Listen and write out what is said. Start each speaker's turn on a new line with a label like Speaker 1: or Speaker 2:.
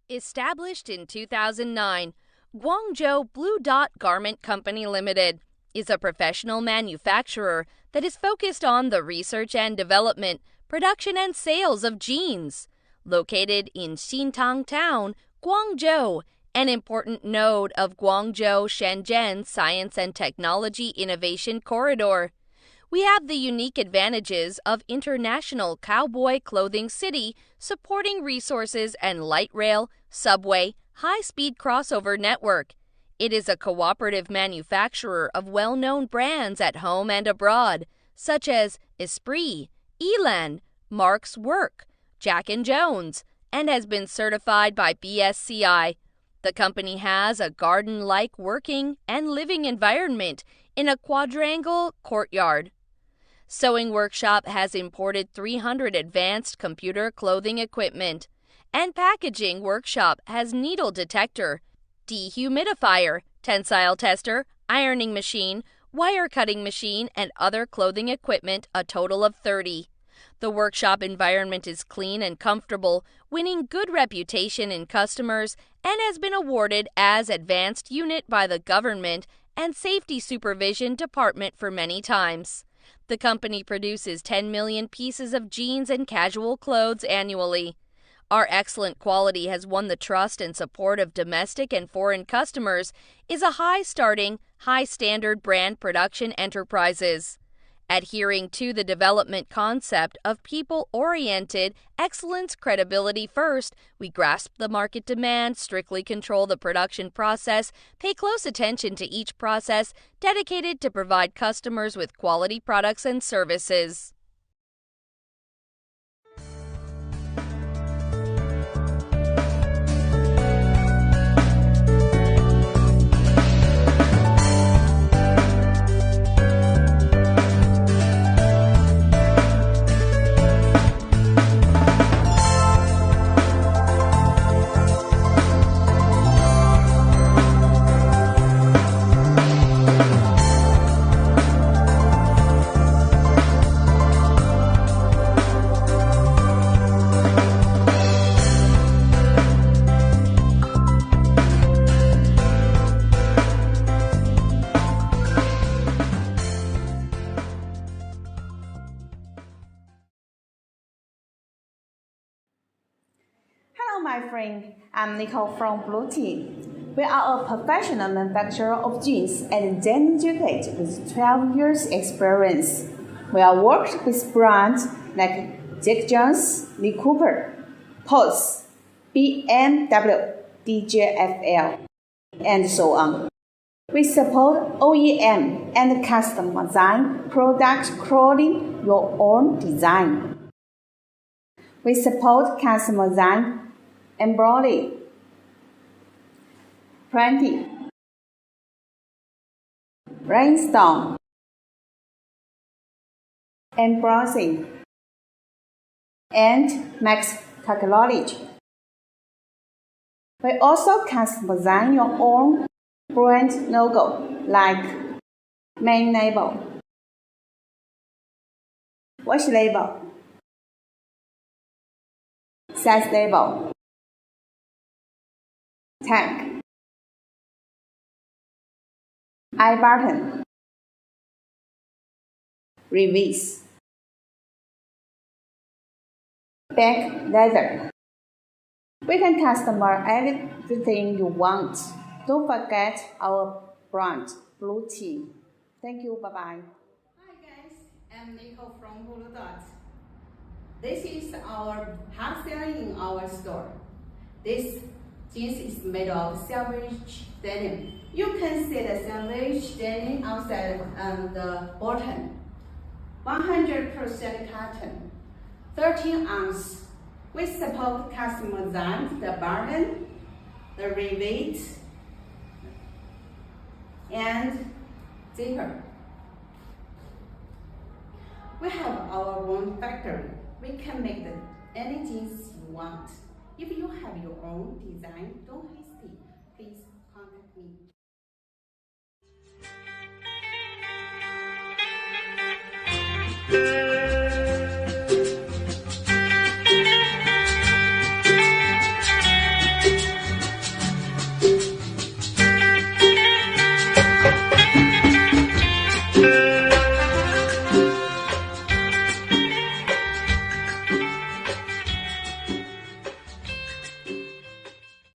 Speaker 1: Established in 2009, Guangzhou Blue Dot Garment Company Limited is a professional manufacturer that is focused on the research and development, production and sales of jeans. Located in Xintang Town, Guangzhou, an important node of Guangzhou-Shenzhen Science and Technology Innovation Corridor. We have the unique advantages of international cowboy clothing city supporting resources and light rail, subway, high-speed crossover network. It is a cooperative manufacturer of well-known brands at home and abroad, such as Esprit, Elan, Mark's Work, Jack & Jones, and has been certified by BSCI. The company has a garden-like working and living environment in a quadrangle courtyard. Sewing Workshop has imported 300 advanced computer clothing equipment, and Packaging Workshop has needle detector, dehumidifier, tensile tester, ironing machine, wire cutting machine, and other clothing equipment, a total of 30. The workshop environment is clean and comfortable, winning good reputation in customers, and has been awarded as Advanced Unit by the Government and Safety Supervision Department for many times. The company produces 10 million pieces of jeans and casual clothes annually. Our excellent quality has won the trust and support of domestic and foreign customers, is a high-starting, high-standard brand production enterprises. Adhering to the development concept of people-oriented excellence credibility first, we grasp the market demand, strictly control the production process, pay close attention to each process, dedicated to provide customers with quality products and services.
Speaker 2: Hello, my friend. I'm Nicole from Blue Team. We are a professional manufacturer of jeans and denim jackets with 12 years experience. We have worked with brands like Jack Jones, Lee Cooper, Pulse, BMW, DJFL, and so on. We support OEM and custom design products clothing your own design. We support custom design, embroidery, printing, rhinestone, embossing, and max technology. We also custom design your own brand logo like main label, wash label, size label, tag, I button, release, back leather. We can customize everything you want. Don't forget our brand, Blue Team. Thank you. Bye-bye.
Speaker 3: Hi guys, I'm Nicole from Blue Dot. This is our hot selling in our store. This jeans is made of salvage denim. You can see the salvage denim outside on the bottom. 100% cotton, 13 ounce. We support customer design, the button, the rivet, and zipper. We have our own factory. We can make any jeans you want. If you have your own design, don't hesitate. Please contact me.